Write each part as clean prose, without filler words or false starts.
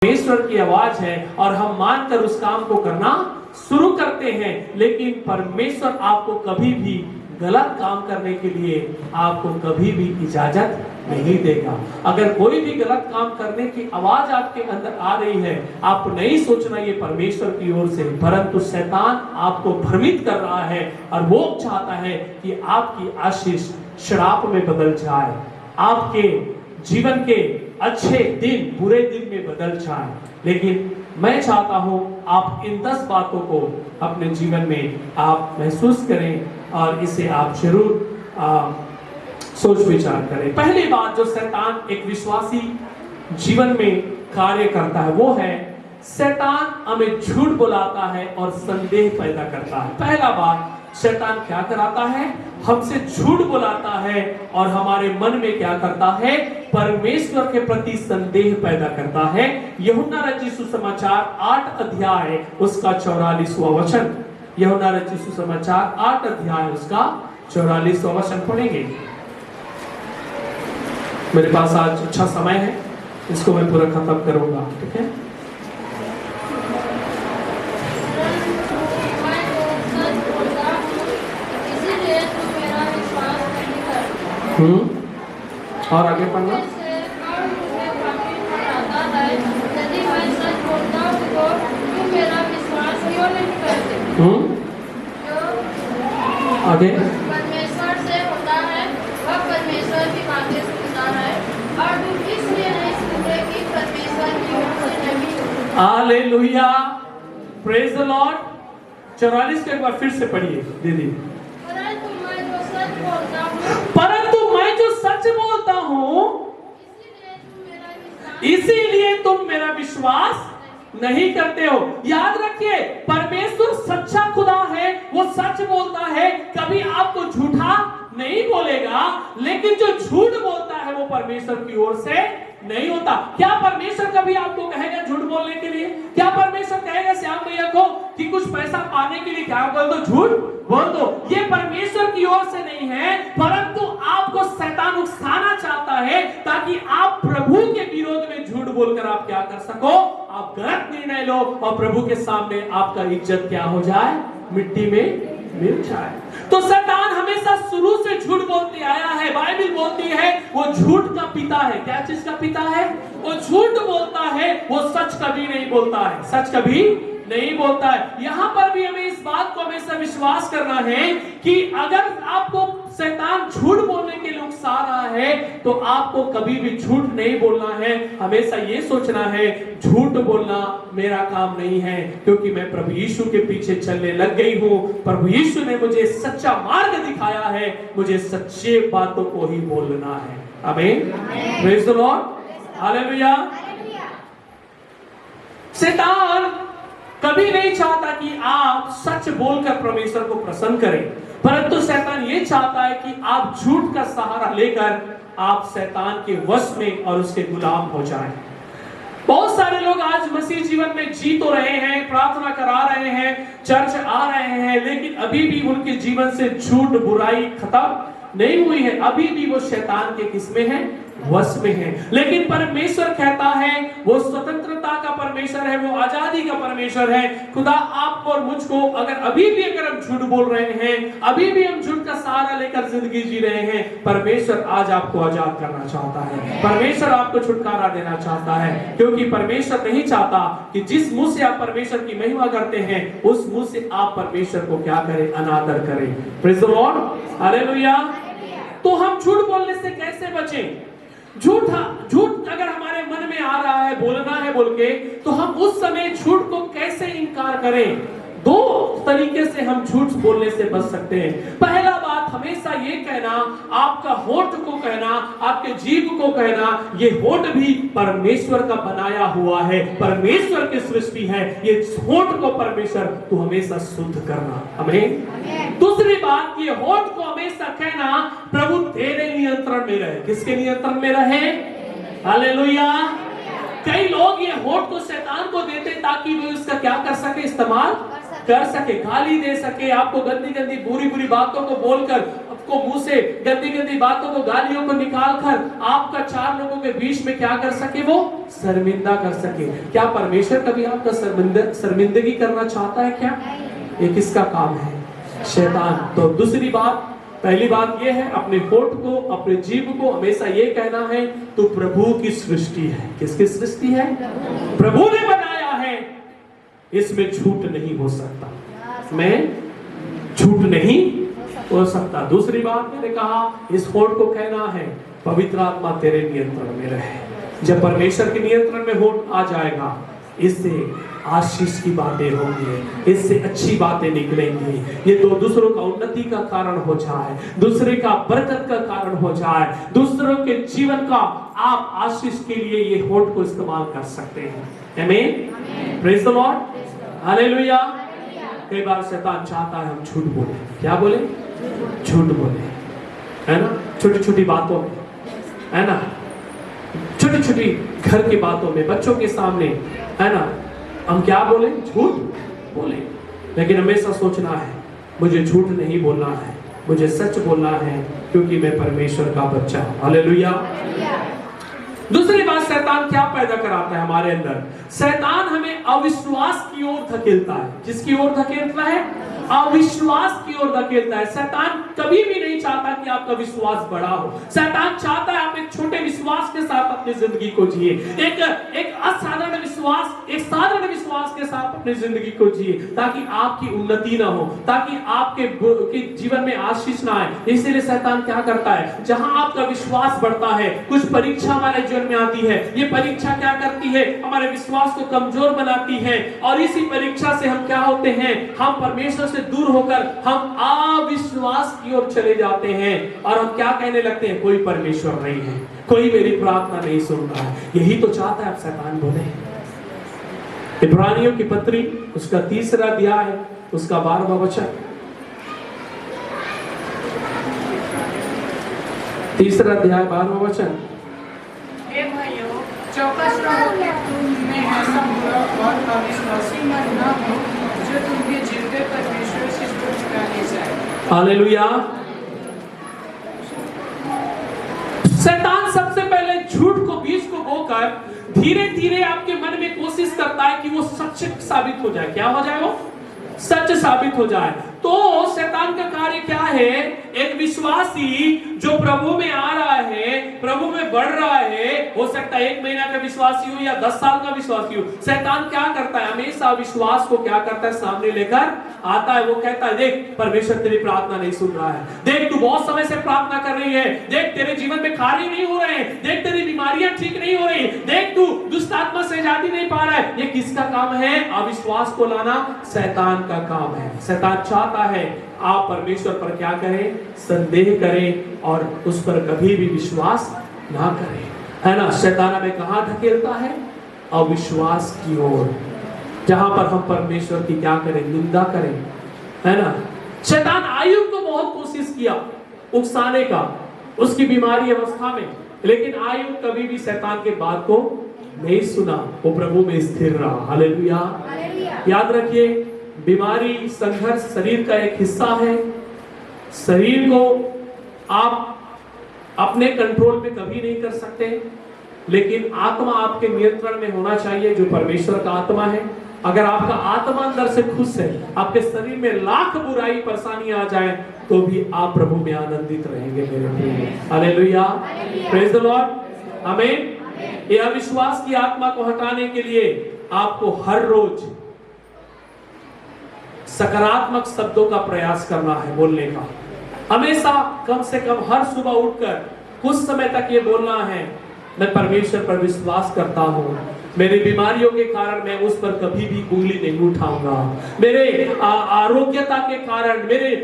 परमेश्वर की आवाज है और हम मानकर उस काम को करना शुरू करते हैं, लेकिन परमेश्वर आपको कभी भी गलत काम करने के लिए आपको कभी भी इजाजत नहीं देगा। अगर कोई भी गलत काम करने की आवाज आपके अंदर आ रही है, आपको नहीं सोचना ये परमेश्वर की ओर से, परंतु शैतान आपको भ्रमित कर रहा है और वो चाहता है कि आपकी आशीष श्राप में बदल जाए, आपके जीवन के अच्छे दिन बुरे दिन में बदल जाए। लेकिन मैं चाहता हूं आप इन 10 बातों को अपने जीवन में आप महसूस करें और इसे आप जरूर सोच विचार करें। पहली बात जो शैतान एक विश्वासी जीवन में कार्य करता है वो है शैतान हमें झूठ बुलाता है और संदेह पैदा करता है। पहला बात शैतान क्या कराता है, हमसे झूठ बुलाता है और हमारे मन में क्या करता है, परमेश्वर के प्रति संदेह पैदा करता है। यूहन्ना रचित सुसमाचार 8 अध्याय उसका 44वां वचन, यूहन्ना रचित सुसमाचार 8 अध्याय उसका 44वां वचन पढ़ेंगे। मेरे पास आज अच्छा समय है, इसको मैं पूरा खत्म करूंगा, ठीक है। और आगे पढ़ना। आगे परमेश्वर से होता है वह परमेश्वर की बातें सुनता है और तुम इसलिए नहीं सुनते कि परमेश्वर की ओर से नहीं। Hallelujah, praise the Lord. 44 के एक बार फिर से पढ़िए दीदी। परंतु मैं जो सच बोलता हूँ इसीलिए तुम मेरा विश्वास नहीं करते हो। याद रखिए, परमेश्वर सच्चा खुदा है, वो सच बोलता है, कभी आपको झूठा नहीं बोलेगा। लेकिन जो झूठ बोलता है वो परमेश्वर की ओर से नहीं होता। क्या परमेश्वर कभी आपको कहेगा झूठ बोलने के लिए? क्या परमेश्वर कहेगा श्याम भैया को कि कुछ पैसा पाने के लिए क्या बोल दो, झूठ बोल दो? ये परमेश्वर की ओर से नहीं है, परंतु आपको शैतान उकसाना चाहता है ताकि आप प्रभु के विरोध में झूठ बोलकर आप क्या कर सको, आप गलत निर्णय लो और प्रभु के सामने आपका इज्जत क्या हो जाए, मिट्टी में मिल जाए। तो शैतान हमेशा शुरू से झूठ बोलते आया है। बाइबल बोलती है वो झूठ का पिता है। क्या चीज का पिता है? वो झूठ बोलता है, वो सच कभी नहीं बोलता है, सच कभी नहीं बोलता है। यहां पर भी हमें इस बात को हमेशा विश्वास करना है कि अगर आपको शैतान झूठ बोलने के लिए उकसा रहा है तो आपको कभी भी झूठ नहीं बोलना है। हमेशा ये सोचना है झूठ बोलना मेरा काम नहीं है, क्योंकि मैं प्रभु यीशु के पीछे चलने लग गई हूं। प्रभु यीशु ने मुझे सच्चा मार्ग दिखाया है, मुझे सच्चे बातों को ही बोलना है। आमीन, प्रेज द लॉर्ड, हालेलुया। शैतान कभी नहीं चाहता कि आप सच बोलकर परमेश्वर को प्रसन्न करें, परंतु शैतान ये चाहता है कि आप झूठ का सहारा लेकर आप शैतान के वश में और उसके गुलाम हो जाएं। बहुत सारे लोग आज मसीह जीवन में जी तो रहे हैं, प्रार्थना करा रहे हैं, चर्च आ रहे हैं, लेकिन अभी भी उनके जीवन से झूठ बुराई खत्म नहीं हुई है। अभी भी वो शैतान के किसमें है, वश में है। लेकिन परमेश्वर कहता है वो स्वतंत्रता का परमेश्वर है, वो आजादी का परमेश्वर है। खुदा आपको और मुझको अगर अभी भी अगर हम झूठ बोल रहे हैं, अभी भी हम झूठ का सहारा लेकर जिंदगी जी रहे हैं, परमेश्वर आज आपको आजाद करना चाहता है, परमेश्वर आपको छुटकारा देना चाहता है। क्योंकि परमेश्वर नहीं चाहता कि जिस मुंह से आप परमेश्वर की महिमा करते हैं उस मुंह से आप परमेश्वर को क्या करें, अनादर करें। Praise the Lord, hallelujah. तो हम झूठ बोलने से कैसे बचें? झूठ अगर हमारे मन में आ रहा है, बोलना है बोल के, तो हम उस समय झूठ को कैसे इनकार करें? 2 तरीके से हम झूठ बोलने से बच सकते हैं। पहला बात, हमेशा ये कहना, आपका होठ को कहना, आपके जीभ को कहना, ये होठ भी परमेश्वर का बनाया हुआ है, परमेश्वर की सृष्टि है, ये होठ को परमेश्वर तू हमेशा शुद्ध करना। आमीन। दूसरी बात, ये होठ को हमेशा कहना, प्रभु तेरे नियंत्रण में रहे। किसके नियंत्रण में रहे? हालेलुया। कई लोग ये होठ को शैतान को देते ताकि वो इसका क्या कर सके, इस्तेमाल कर सके, गाली दे सके, आपको गंदी गंदी बुरी बुरी बातों को बोलकर को मुंह से गंदी गंदी बातों को, गालियों को निकाल कर आपका 4 लोगों के बीच में क्या कर सके, वो शर्मिंदा कर सके। क्या परमेश्वर कभी आपका शर्मिंदगी करना चाहता है क्या? ये किसका काम है? शैतान। तो दूसरी बात, पहली बात ये है, अपने होठ को, अपने जीभ को हमेशा ये कहना है तो प्रभु की सृष्टि है। किसकी सृष्टि है? प्रभु ने बनाया है, इसमें झूठ नहीं हो सकता, मैं झूठ नहीं हो सकता। दूसरी बात मैंने कहा, इस होठ को कहना है पवित्र आत्मा तेरे नियंत्रण में रहे। जब परमेश्वर के नियंत्रण में होठ आ जाएगा, इससे आशीष की बातें होंगी, इससे अच्छी बातें निकलेंगी। ये तो दूसरों का उन्नति का कारण हो जाए, दूसरे का बरकत का कारण हो जाए, दूसरों के जीवन का आप आशीष के लिए ये होठ को इस्तेमाल कर सकते हैं। आमीन, प्रेज द लॉर्ड, हालेलुया। कई बार शैतान चाहता है हम झूठ बोले। क्या बोले? झूठ बोले, है ना, छोटी छोटी बातों में, है ना, छोटी छोटी घर की बातों में, बच्चों के सामने, है ना, हम क्या बोले? झूठ बोले। लेकिन हमेशा सोचना है मुझे झूठ नहीं बोलना है, मुझे सच बोलना है, क्योंकि मैं परमेश्वर का बच्चा हूं। हालेलुया। दूसरी बात, शैतान क्या पैदा कराता है हमारे अंदर? शैतान हमें अविश्वास की ओर धकेलता है। किसकी ओर धकेलता है? अविश्वास की ओर धकेलता है। शैतान कभी भी नहीं चाहता कि आपका विश्वास बड़ा हो। शैतान चाहता है आप एक छोटे विश्वास के साथ अपनी जिंदगी को जिए, एक असाधारण विश्वास, एक साधारण विश्वास के साथ अपनी जिंदगी को जिए, ताकि आपकी उन्नति ना हो, ताकि आपके जीवन में आशीष ना आए। इसीलिए शैतान क्या करता है, जहां आपका विश्वास बढ़ता है, कुछ परीक्षा हमारे जीवन में आती है, ये परीक्षा क्या करती है? हमारे विश्वास को कमजोर बनाती है, और इसी परीक्षा से हम क्या होते हैं? हम परमेश्वर से दूर होकर हम अविश्वास की ओर चले जाते हैं, और हम क्या कहने लगते हैं? कोई परमेश्वर नहीं है, कोई मेरी प्रार्थना नहीं सुन रहा है। यही तो चाहता है शैतान बोले। इब्रानियों की पत्री, उसका 3 अध्याय, उसका 12वां वचन, 3 अध्याय 12वां वचन। हे भाइयों, चौकस रहो कि तुम में ऐसा बुरा और अविश्वासी मन न हो जो तुम्हें जीवते परमेश्वर से दूर छुड़ा ले जाए। हालेलुया। शैतान सबसे पहले झूठ को, बीज को बोकर धीरे धीरे आपके मन में कोशिश करता है कि वो सच साबित हो जाए। क्या हो जाए? वो सच साबित हो जाए। तो शैतान का कार्य क्या है? एक विश्वासी जो प्रभु में आ रहा है, प्रभु में बढ़ रहा है, हो सकता है 1 महीना का विश्वासी हो या 10 साल का विश्वासी हो, शैतान क्या करता है? हमेशा विश्वास को क्या करता है? सामने लेकर आता है। वो कहता है, देख परमेश्वर तेरी प्रार्थना नहीं सुन रहा है, देख तू बहुत समय से प्रार्थना कर रही है, देख तेरे जीवन में कार्य नहीं हो रहे हैं, देख तेरी बीमारियां ठीक नहीं हो रही, देख तू दुष्ट आत्मा से आजादी नहीं पा रहा है। ये किसका काम है? अविश्वास को लाना शैतान का काम है। शैतान चाहता है आप परमेश्वर पर क्या करें? संदेह करें और उस पर कभी भी विश्वास ना करें, है ना। शैतान हमें कहां धकेलता है? अविश्वास की ओर, जहां पर हम परमेश्वर की क्या करें? निंदा करें, है ना। शैतान आयुब को बहुत कोशिश किया उकसाने का उसकी बीमारी अवस्था में, लेकिन आयुब कभी भी शैतान के बात को नहीं सुना, वो प्रभु में स्थिर रहा। हालेलुया। याद रखिए, बीमारी, संघर्ष शरीर का एक हिस्सा है। शरीर को आप अपने कंट्रोल में कभी नहीं कर सकते, लेकिन आत्मा आपके नियंत्रण में होना चाहिए, जो परमेश्वर का आत्मा है। अगर आपका आत्मा अंदर से खुश है, आपके शरीर में लाख बुराई परेशानी आ जाए, तो भी आप प्रभु में आनंदित रहेंगे मेरे प्रिय। हालेलुया, प्रेज द लॉर्ड, आमीन। ये अविश्वास की आत्मा को हटाने के लिए आपको हर रोज सकारात्मक शब्दों का प्रयास करना है बोलने का। हमेशा कम से कम हर सुबह उठकर कुछ समय तक ये बोलना है, मैं परमेश्वर पर विश्वास करता हूँ, मेरी बीमारियों के कारण मैं उस पर कभी भी उंगली नहीं उठाऊंगा, मेरे आरोग्यता के कारण, मेरे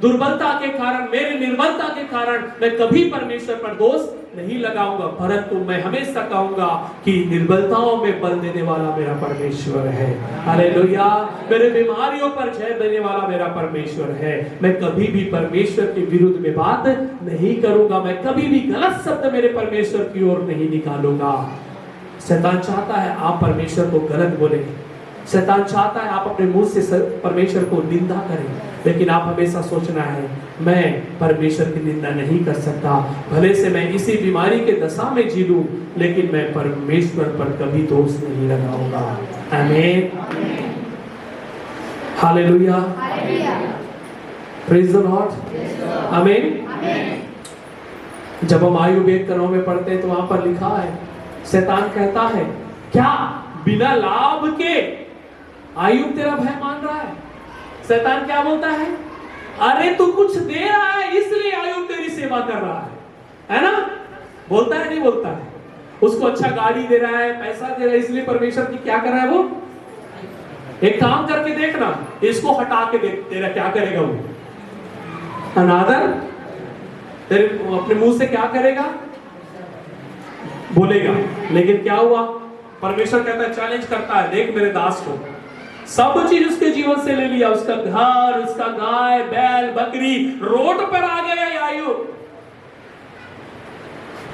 दुर्बलता के कारण, मेरे निर्बलता के कारण मैं कभी परमेश्वर पर दोष नहीं लगाऊंगा, परंतु मैं हमेशा कहूंगा कि निर्बलताओं में बल देने वाला मेरा परमेश्वर है। हालेलुया। मेरे बीमारियों पर जय देने वाला मेरा परमेश्वर है। मैं कभी भी परमेश्वर के विरुद्ध में बात नहीं करूंगा, मैं कभी भी गलत शब्द मेरे परमेश्वर की ओर नहीं निकालूंगा। शैतान चाहता है आप परमेश्वर को गलत बोले, शैतान चाहता है आप अपने मुंह से परमेश्वर को निंदा करें, लेकिन आप हमेशा सोचना है मैं परमेश्वर की निंदा नहीं कर सकता। भले से मैं इसी बीमारी के दशा में जी लूं, लेकिन मैं परमेश्वर पर कभी दोष नहीं लगाऊंगा। आमीन, हालेलुया, प्रेज द लॉर्ड, आमीन। जब हम आयुब 1:9 में पढ़ते हैं तो वहां पर लिखा है, शैतान कहता है क्या बिना लाभ के आयुब तेरा भय मान रहा है? शैतान क्या बोलता है? अरे तू कुछ दे रहा है इसलिए आयुब तेरी सेवा कर रहा है ना? बोलता है नहीं बोलता है? उसको अच्छा गाड़ी दे रहा है, पैसा दे रहा है, इसलिए परमेश्वर की क्या कर रहा है वो? एक काम करके देखना, इसको हटा के देख, तेरा क्या करेगा वो? अनादर तेरे अपने मुंह से क्या करेगा? बोलेगा। लेकिन क्या हुआ? परमेश्वर कहता है, चैलेंज करता है, देख मेरे दास को सब चीज उसके जीवन से ले लिया, उसका घर, उसका गाय बैल बकरी रोड पर आ गया आयुब,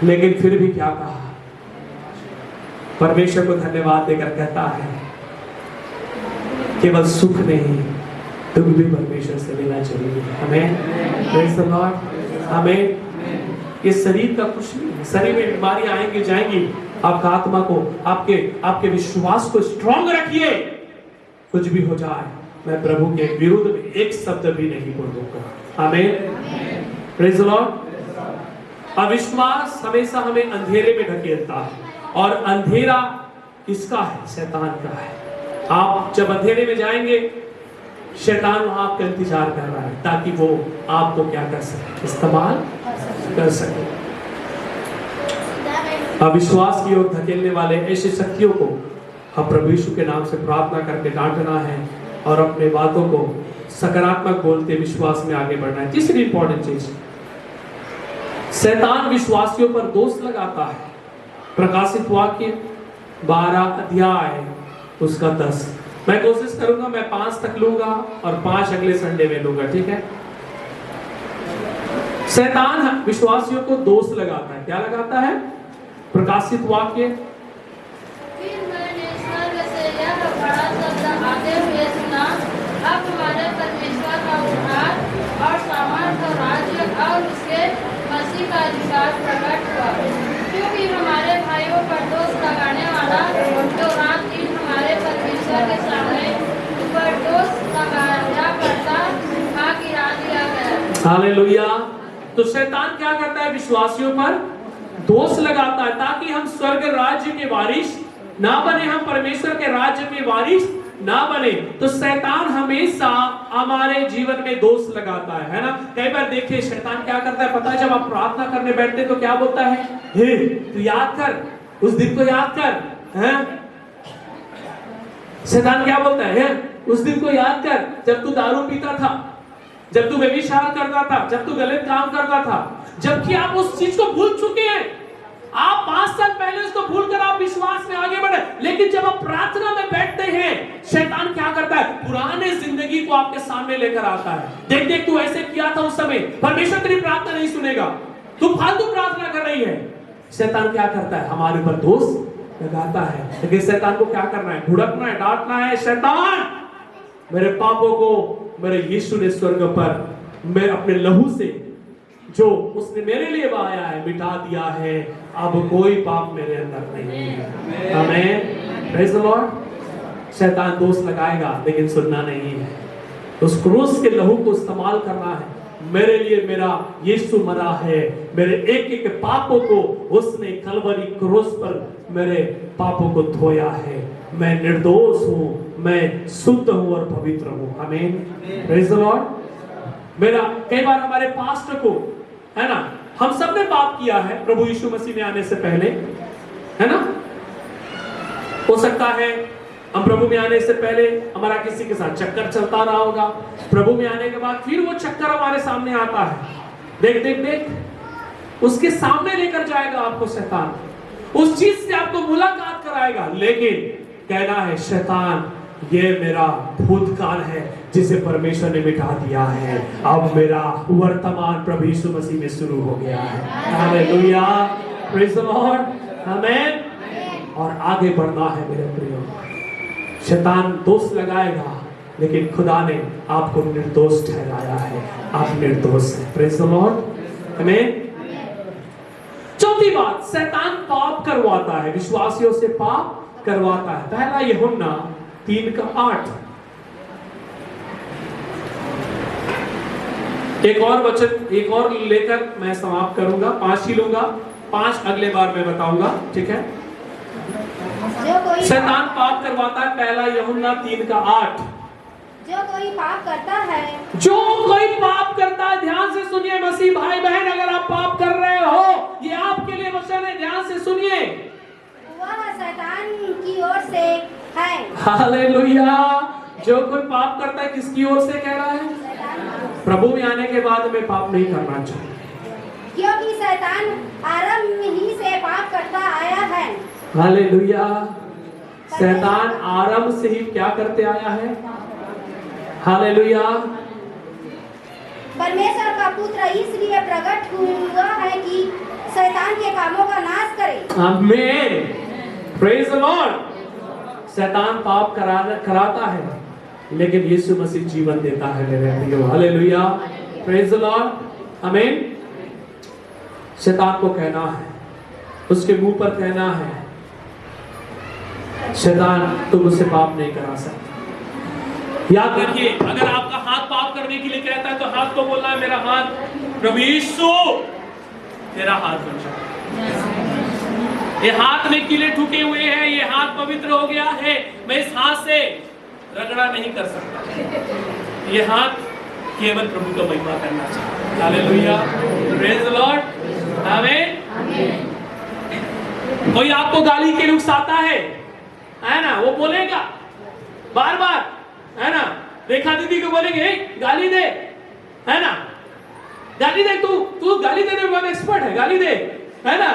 लेकिन फिर भी क्या कहा? परमेश्वर को धन्यवाद देकर कहता है केवल सुख नहीं दुख भी परमेश्वर से लेना चाहिए। हमें प्रेज़ द लॉर्ड, हमें इस शरीर का कुछ नहीं, शरीर में बीमारियां आएंगी जाएंगी, आपका आत्मा को आपके विश्वास को स्ट्रॉन्ग रखिए। कुछ भी हो जाए मैं प्रभु के विरुद्ध में एक शब्द भी नहीं बोलूंगा। आमीन, प्रेज़ द लॉर्ड। अविश्वास हमेशा हमें अंधेरे में ढकेलता है, और अंधेरा किसका है? शैतान का है। आप जब अंधेरे में जाएंगे, शैतान वहां आपका इंतजार कर रहा है ताकि वो आपको क्या कर सके? इस्तेमाल कर सके। अविश्वास की ओर धकेलने वाले ऐसी शक्तियों को हम प्रभु यीशु के नाम से प्रार्थना करके डांटना है और अपने बातों को सकारात्मक बोलते विश्वास में आगे बढ़ना है। तीसरी इंपॉर्टेंट चीज, शैतान विश्वासियों पर दोष लगाता है। प्रकाशित वाक्य 12 अध्याय उसका 10। मैं कोशिश करूंगा, मैं 5 तक लूंगा और 5 अगले संडे में लूंगा, ठीक है? शैतान विश्वासियों को दोष लगाता है। क्या लगाता है? प्रकाशित वाक्य, फिर मैंने स्वर्ग से यह बड़ा शब्द आते हुए सुना, अब हमारे परमेश्वर का उद्धार और सामर्थ्य और राज्य और उसके मसीह का अधिकार प्रकट हुआ, क्योंकि हमारे भाइयों पर दोष लगाने वाला जो रात दिन हमारे परमेश्वर के सामने ऊपर दोष लगाया करता था गिरा दिया गया। हालेलुया। तो शैतान क्या करता है? विश्वासियों पर दोष लगाता है ताकि हम स्वर्ग राज्य के वारिस ना बने, हम परमेश्वर के राज्य के वारिस ना बने। तो शैतान हमेशा हमारे जीवन में दोष लगाता है ना? कई बार देखिए शैतान क्या करता है पता है? जब आप प्रार्थना करने बैठते तो क्या बोलता है? हे तू याद कर, उस दिन को याद कर, हैं? शैतान क्या बोलता है? उस दिन को याद कर जब तू दारू पीता था, जब तू व्यभिचार करता था, जब तू गलत काम करता था, जबकि आप उस चीज को भूल चुके हैं। आप 5 साल पहले उसको भूलकर आप विश्वास में आगे बढ़े, लेकिन जब आप प्रार्थना में बैठते हैं शैतान क्या करता है? पुराने जिंदगी को आपके सामने लेकर आता है। देख देख तू ऐसे किया था उस समय, परमेश्वर तेरी प्रार्थना नहीं सुनेगा, तू फालतू प्रार्थना कर रही है। शैतान क्या करता है? हमारे ऊपर दोष लगाता है। लेकिन शैतान को क्या करना है? भुड़कना है, डांटना है। शैतान, मेरे पापों को मेरे यीशु ने स्वर्ग पर मैं अपने लहू से जो उसने मेरे लिए बहाया है मिटा दिया है, अब कोई पाप मेरे अंदर नहीं है। आमीन, प्रेज़ द लॉर्ड। शैतान दोष लगाएगा लेकिन सुनना नहीं है। उस क्रूस के लहू को इस्तेमाल करना है। मेरे लिए मेरा यीशु मरा है, मेरे एक एक पापों को उसने कलवरी क्रूस पर मेरे पापों को धोया है। मैं निर्दोष हूं, मैं शुद्ध हूं और पवित्र हूं। आमीन, प्रेज़ द लॉर्ड। मेरा कई बार हमारे पास्टर को, है ना, हम सब ने पाप किया है प्रभु यीशु मसीह में आने से पहले, है ना? हो सकता है हम प्रभु में आने से पहले हमारा किसी के साथ चक्कर चलता रहा होगा, प्रभु में आने के बाद फिर वो चक्कर हमारे सामने आता है। देख देख देख उसके सामने लेकर जाएगा आपको शैतान, उस चीज से आपको मुलाकात कराएगा। लेकिन कहना है शैतान ये मेरा भूतकाल है जिसे परमेश्वर ने मिटा दिया है, अब मेरा वर्तमान प्रभु यीशु मसीह में शुरू हो गया है। हालेलुया, प्रेज़ द लॉर्ड, आमीन। और आगे बढ़ना है मेरे प्रियो। शैतान दोष लगाएगा, लेकिन खुदा ने आपको निर्दोष ठहराया है, आप निर्दोष हैं। प्रेज़ द लॉर्ड, आमीन। चौथी बात, शैतान पाप करवाता है, विश्वासियों से पाप करवाता है। पहला यूहन्ना 3:8। एक और वचन, एक और लेकर मैं समाप्त करूंगा, 5 ही लूंगा, 5 अगले बार मैं बताऊंगा, ठीक है। शैतान पाप करवाता है, पहला यूहन्ना 3:8। जो कोई पाप करता है, जो कोई पाप करता है, ध्यान से सुनिए मसीह भाई बहन, अगर आप पाप कर रहे हो, ये आपके लिए वचन है, ध्यान से सुनिए, वह शैतान की ओर से है। हालेलुया। जो कोई पाप करता है, किसकी ओर से कह रहा है? प्रभु में आने के बाद में पाप नहीं करना चाहिए, क्योंकि शैतान आरंभ ही से पाप करता आया है। हालेलुया। शैतान आरंभ से ही क्या करते आया है? हालेलुया। परमेश्वर का पुत्र इसलिए प्रकट हुआ है कि शैतान के कामों का नाश करे। आमीन, प्रेज द लॉर्ड। शैतान पाप कराता है, लेकिन यीशु मसीह जीवन देता है मेरे प्रियो। हालेलुया, प्रेज द लॉर्ड, आमीन। शैतान को कहना है, उसके मुंह पर कहना है, शैतान तुम मुझसे पाप नहीं करा सकते। याद रखिए, अगर आपका हाथ पाप करने के लिए कहता है, तो हाथ को बोलना है, मेरा हाथ प्रभु यीशु तेरा हाथ बन जाए। ये हाथ में कीले ठुके हुए हैं, ये हाथ पवित्र हो गया है, मैं इस हाथ से रगड़ा नहीं कर सकता। ये हाथ केवल प्रभु का महिमा करना चाहिए। हालेलुया, प्रेज द लॉर्ड, आमीन। कोई आपको गाली के लिए उकसाता है ना, वो बोलेगा बार बार, है ना। रेखा दीदी को बोलेंगे गाली दे, है ना, गाली दे, तू गाली देने में एक्सपर्ट है, गाली दे, है ना।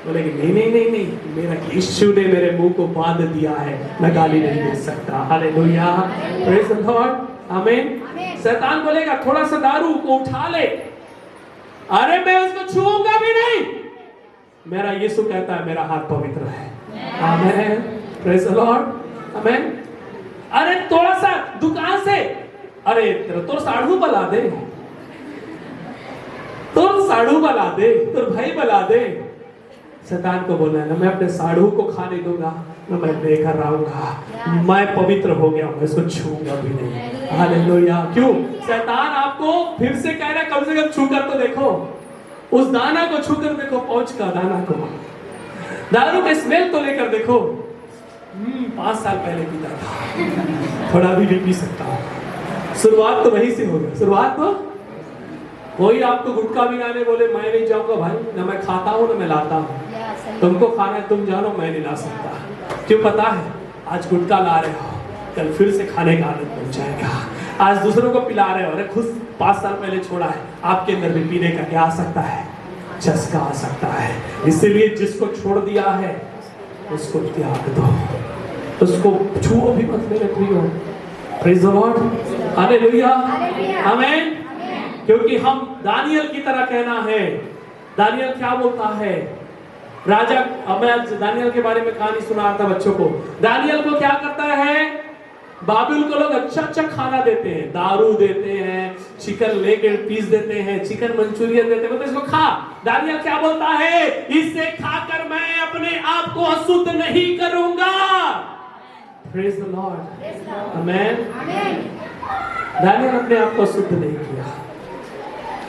बोलेंगे नहीं नहीं नहीं नहीं, मेरा यीशु ने मेरे मुंह को बांध दिया है, मैं गाली नहीं दे सकता। हालेलुया, प्रेज द लॉर्ड, आमीन। शैतान बोलेगा थोड़ा सा दारू को उठा ले, अरे मैं उसको छूऊंगा भी नहीं। मेरा यीशु कहता है मेरा हाथ पवित्र है। आमीन, प्रेज द लॉर्ड, आमीन। अरे थोड़ा सा दुकान से, अरे तो साढ़ू बला दे, तो साढ़ू बला दे, तो भाई बला दे। शैतान को बोलना है ना, मैं अपने साढ़ू को खाने दूंगा, ना मैं लेकर आऊंगा, मैं पवित्र हो गया हूं, इसको छूऊंगा भी नहीं। हालेलुया। क्यों? शैतान आपको फिर से कह रहा है, कम से कम छू कर तो देखो, उस दाना को छू कर देखो, पहुंच का दाना को, दारू के स्मेल तो लेकर देखो। 5 साल पहले पीता था, थोड़ा भी नहीं पी सकता। शुरुआत तो वहीं से होगी, शुरुआत तो कोई आपको गुटखा भी लाने बोले, मैं नहीं जाऊंगा भाई, ना मैं खाता हूँ ना मैं लाता हूँ, तुमको खाना है तुम जानो, मैं नहीं ला सकता। क्यों? पता है आज गुटखा ला रहे हो, कल फिर से खाने का आदत बन जाएगा। आज दूसरों को पिला रहे हो, अरे खुद 5 साल पहले छोड़ा है, आपके अंदर भी पीने का क्या आ सकता है? चस्का आ सकता है। इसलिए जिसको छोड़ दिया है उसको त्याग दो, उसको छुओ भी मत मेरे प्रियो। प्रेज द लॉर्ड, हालेलुया, आमीन। क्योंकि हम दानियल की तरह कहना है। दानियल क्या बोलता है? राजा, अब मैं दानियल के बारे में कहानी सुना रहा था बच्चों को। दानियल को क्या करता है? बाबिल को लोग अच्छा अच्छा खाना देते हैं, दारू देते हैं, चिकन लेके पीस देते हैं, चिकन मंचूरियन देते हैं, तो इसको खा। दानियल क्या बोलता है? इससे खाकर मैं अपने आप को अशुद्ध नहीं करूंगा। प्रेज द लॉर्ड, आमीन। दानियल अपने आप को अशुद्ध नहीं किया।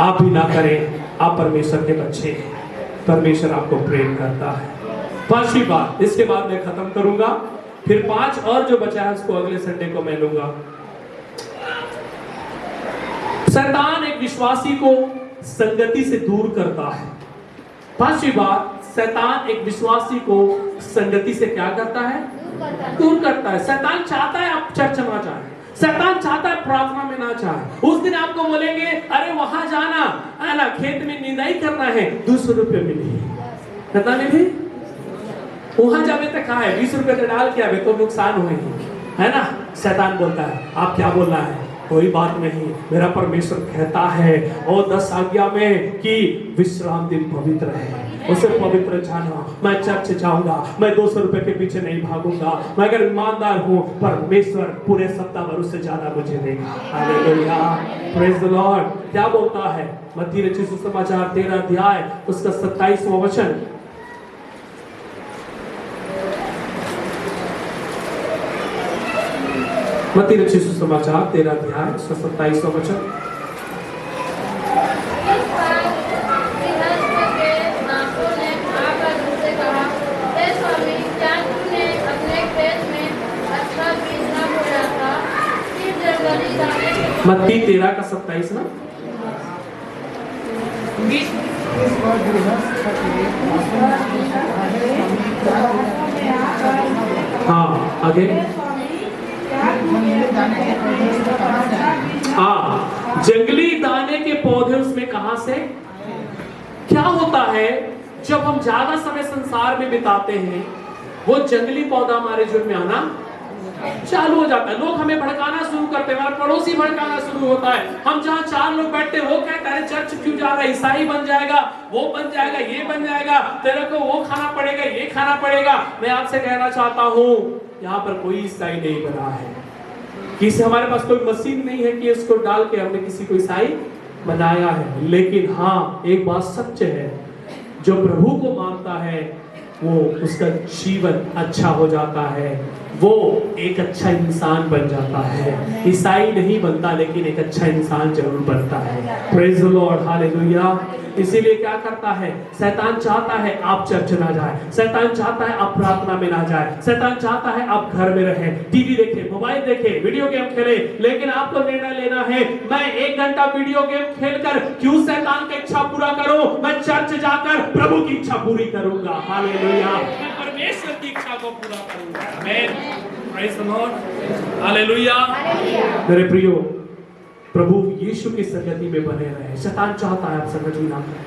आप भी ना करें, आप परमेश्वर के बच्चे हैं, परमेश्वर आपको प्रेम करता है। 5वीं बात, इसके बाद मैं खत्म करूंगा, फिर 5 और जो बचा है उसको अगले संडे को मैं लूंगा। शैतान एक विश्वासी को संगति से दूर करता है। 5वीं बात, शैतान एक विश्वासी को संगति से क्या करता है? दूर करता है। शैतान चाहता है आप चर्च ना जाए, शैतान चाहता है प्रार्थना में ना जाए। उस दिन आपको बोलेंगे अरे वहां जाना है ना, खेत में निंदाई करना है, 200 रुपये मिली, पता नहीं वहां जावे तो कहा है 20 रुपये तो डाल के आवे तो नुकसान होगी, है ना। शैतान बोलता है आप क्या बोलना है? कोई बात नहीं, मेरा परमेश्वर कहता है और 10 आज्ञा में कि विश्राम दिन पवित्र है, उसे पवित्र जानो। मैं चर्च जाऊंगा, मैं 200 रुपए के पीछे नहीं भागूंगा, मैं अगर ईमानदार हूँ परमेश्वर पूरे सप्ताह भर उससे ज्यादा मुझे देगा। Hallelujah, praise the Lord. क्या बोलता है मत्ती रचित सुसमाचार 13 अध्याय उसका 27वां वचन। मत्ती रचित सुसमाचार 13 अध्याय उसका 27वां वचन। इस पर गृहस्थ के दासों ने आकर उससे कहा, हे स्वामी, क्या तूने अपने खेत में अच्छा बीज न बोया था? फिर जंगली दाने के मत्ती 13 का 27 ना। इस पर गृहस्थ के हाँ आगे। हाँ, जंगली दाने के पौधे उसमें कहां से? क्या होता है जब हम ज्यादा समय संसार में बिताते हैं, वो जंगली पौधा हमारे जीवन में आना चालू हो जाता है। लोग हमें भड़काना शुरू करते हैं, हमारा पड़ोसी भड़काना शुरू होता है। हम जहाँ 4 लोग बैठते हैं वो कहता है चर्च क्यों जा रहा है, ईसाई बन जाएगा, वो बन जाएगा, ये बन जाएगा, तेरे को वो खाना पड़ेगा, ये खाना पड़ेगा। मैं आपसे कहना चाहता हूँ यहाँ पर कोई ईसाई नहीं बना है, किसी हमारे पास कोई मशीन नहीं है कि इसको डाल के हमने किसी को ईसाई बनाया है। लेकिन हाँ, एक बात सच है, जो प्रभु को मानता है वो उसका जीवन अच्छा हो जाता है, वो एक अच्छा इंसान बन जाता है। ईसाई नहीं बनता लेकिन एक अच्छा इंसान जरूर बनता है। Praise the Lord, hallelujah. इसीलिए क्या करता है शैतान? चाहता है आप चर्च ना जाए, शैतान चाहता है आप प्रार्थना में ना जाए, शैतान चाहता है आप घर में रहे, टीवी देखे, मोबाइल देखे, वीडियो गेम खेले। लेकिन आपको निर्णय लेना है, मैं 1 घंटा वीडियो गेम खेलकर क्यों शैतान की इच्छा पूरा करूं, मैं चर्च जाकर प्रभु की इच्छा पूरी करूंगा। हालेलुया, मैं परमेश्वर की इच्छा को पूरा करूंगा। आमीन, प्रेज द लॉर्ड, हालेलुया। मेरे प्रियो, प्रभु यीशु की संगति में बने रहे। शैतान चाहता है आप संगति ना करें।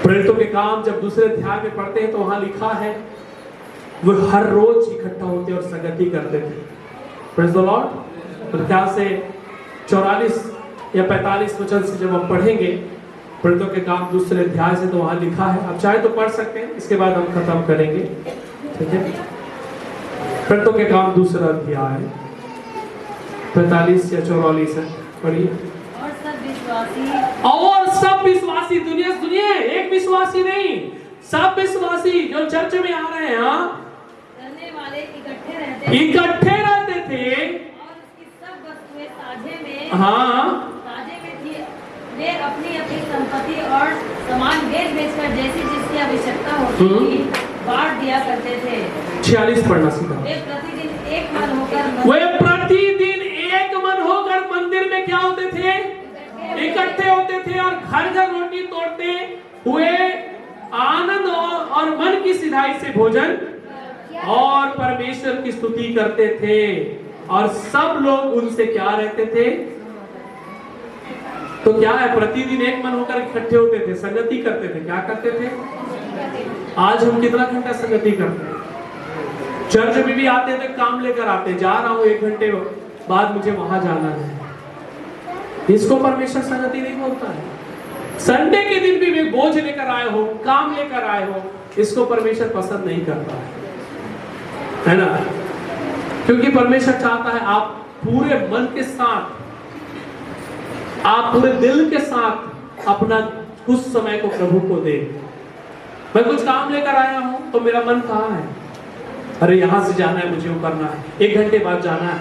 प्रेरितों के काम जब दूसरे अध्याय में पढ़ते हैं तो वहां लिखा है वो हर रोज इकट्ठा होते और संगति करते थे। Praise the Lord. तो क्या से 44 या 45 वचन से जब हम पढ़ेंगे प्रेरितों के काम दूसरे अध्याय से, तो वहां लिखा है, आप चाहे तो पढ़ सकते हैं, इसके बाद हम खत्म करेंगे। ठीक है, प्रेरितों के काम दूसरा अध्याय 45 या 44 है, पढ़िए। और सब विश्वासी दुनिया सुनिए, एक विश्वासी नहीं, सब विश्वासी जो चर्च में आ रहे हैं, रहने वाले इकट्ठे रहते थे और उसकी सब वस्तुएं साझे में थी। वे अपनी अपनी संपत्ति और सामान बेच-बेचकर जैसी जिसकी आवश्यकता होती थी बांट दिया करते थे। 46 पढ़ना सीधा। वे प्रतिदिन एक मन होकर मंदिर में क्या होते थे? इकट्ठे होते थे और घर घर रोटी तोड़ते हुए आनंद और मन की सिधाई से भोजन और परमेश्वर की स्तुति करते थे, और सब लोग उनसे क्या रहते थे? तो क्या है, प्रतिदिन एक मन होकर इकट्ठे होते थे, संगति करते थे। क्या करते थे? आज हम कितना घंटा संगति करते हैं? चर्च में भी आते थे, काम लेकर आते, जा रहा हूं 1 घंटे बाद मुझे वहां जाना है। इसको परमेश्वर संगति नहीं बोलता है। संडे के दिन भी वे बोझ लेकर आए हो, काम लेकर आए हो, इसको परमेश्वर पसंद नहीं करता है ना? क्योंकि परमेश्वर चाहता है आप पूरे मन के साथ, आप पूरे दिल के साथ अपना कुछ समय को प्रभु को दे। मैं कुछ काम लेकर आया हूं तो मेरा मन कहाँ है? अरे यहां से जाना है, मुझे वो करना है, 1 घंटे बाद जाना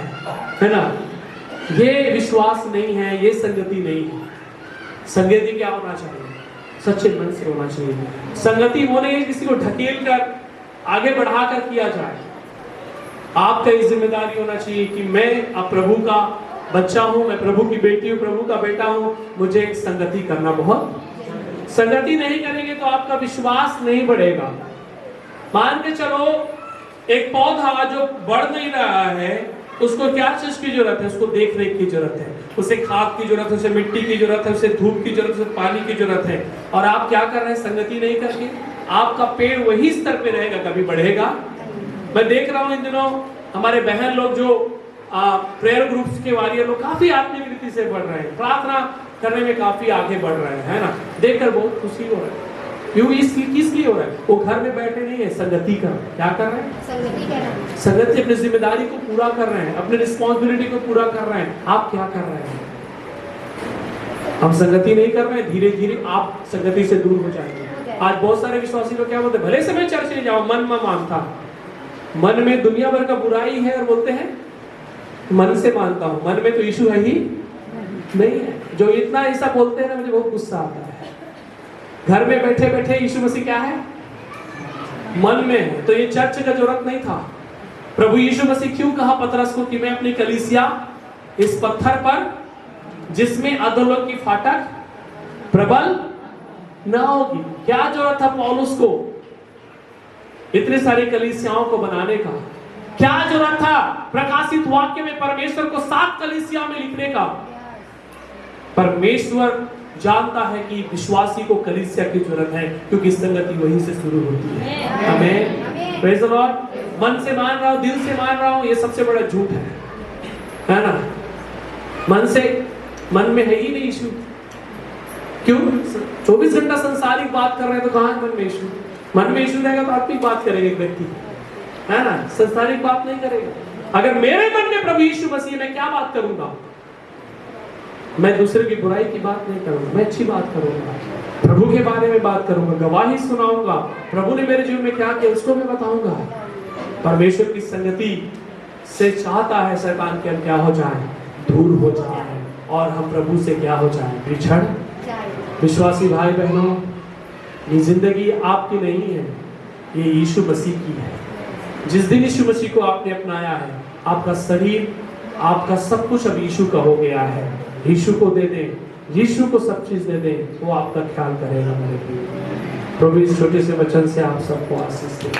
है ना? ये विश्वास नहीं है, ये संगति नहीं है। संगति क्या होना चाहिए? सच्चे मन से होना चाहिए। संगति वो नहीं है किसी को ढकेल कर आगे बढ़ाकर किया जाए। आपका ये जिम्मेदारी होना चाहिए कि मैं अब प्रभु का बच्चा हूं, मैं प्रभु की बेटी हूं, प्रभु का बेटा हूं, मुझे संगति करना बहुत। संगति नहीं करेंगे तो आपका विश्वास नहीं बढ़ेगा। मान के चलो एक पौधा जो बढ़ नहीं रहा है, उसको क्या चीज की जरूरत है? उसको देख रेख की जरूरत है, उसे खाद की जरूरत है, उसे मिट्टी की जरूरत है, उसे धूप की जरूरत है, उसे पानी की जरूरत है। और आप क्या कर रहे हैं? संगति नहीं करके आपका पेड़ वही स्तर पे रहेगा, कभी बढ़ेगा। मैं देख रहा हूं इन दिनों हमारे बहन लोग जो प्रेयर ग्रुप्स के वारियर लोग काफी आत्मिक रीति से बढ़ रहे हैं, प्रार्थना करने में काफी आगे बढ़ रहे हैं, है ना। देखकर बहुत खुशी हो रहा है। क्यों? किस लिए हो रहा है? वो घर में बैठे नहीं है, संगति कर क्या कर रहे हैं? संगति करना। संगति अपनी जिम्मेदारी को पूरा कर रहे हैं, अपनी रिस्पॉन्सिबिलिटी को पूरा कर रहे हैं। आप क्या कर रहे हैं? हम संगति नहीं कर रहे हैं, धीरे धीरे आप संगति से दूर हो जाएंगे। आज बहुत सारे विश्वासी लोग क्या बोलते हैं, भले से मैं चर्च नहीं जाऊं, मन में मानता, मन में दुनिया भर का बुराई है और बोलते हैं मन से मानता हूं, मन में तो यीशु है ही नहीं है। जो इतना ऐसा बोलते हैं ना, मुझे बहुत गुस्सा आता है। घर में बैठे बैठे यीशु मसीह क्या है? मन में है। तो ये चर्च का जरूरत नहीं था। प्रभु यीशु मसीह क्यों कहा पतरस को कि मैं अपनी कलीसिया इस पत्थर पर जिसमें अधोलोक की फाटक प्रबल ना होगी? क्या जरूरत था पौलुस को इतने सारी कलीसियाओं को बनाने का? क्या जरूरत था प्रकाशित वाक्य में परमेश्वर को 7 कलीसिया में लिखने का? परमेश्वर जानता है कि विश्वासी को कलीसिया की जरूरत है, क्योंकि संगति वहीं से शुरू होती है। आमीन, प्रेज़ द लॉर्ड। मन से मान रहा हूं, दिल से मान रहा हूं, ये सबसे बड़ा झूठ है ना। मन में है ही नहीं यीशु। क्यों? 24 घंटा संसारिक बात कर रहे हैं तो कहां है मन में यीशु? मन में यीशु रहेगा तो आत्मिक बात करेगा एक व्यक्ति, है ना, संसारिक बात नहीं करेगा। अगर मेरे मन में प्रभु यीशु मसीह, मैं क्या बात करूंगा? मैं दूसरे की बुराई की बात नहीं करूंगा, मैं अच्छी बात करूंगा, प्रभु के बारे में बात करूंगा, गवाही सुनाऊंगा, प्रभु ने मेरे जीवन में क्या किया उसको मैं बताऊंगा। परमेश्वर की संगति से चाहता है शैतान के हम क्या हो जाए, दूर हो जाए, और हम प्रभु से क्या हो जाए, बिछड़। विश्वासी भाई बहनों, ये जिंदगी आपकी नहीं है, ये यीशु मसीह की है। जिस दिन यीशु मसीह को आपने अपनाया है, आपका शरीर, आपका सब कुछ अब यीशु का हो गया है। यीशु को दे दें, यीशु को सब चीज दे दें, वो आपका ख्याल करेगा। मेरे प्रभु इस छोटे से वचन से आप सबको आशीष दे।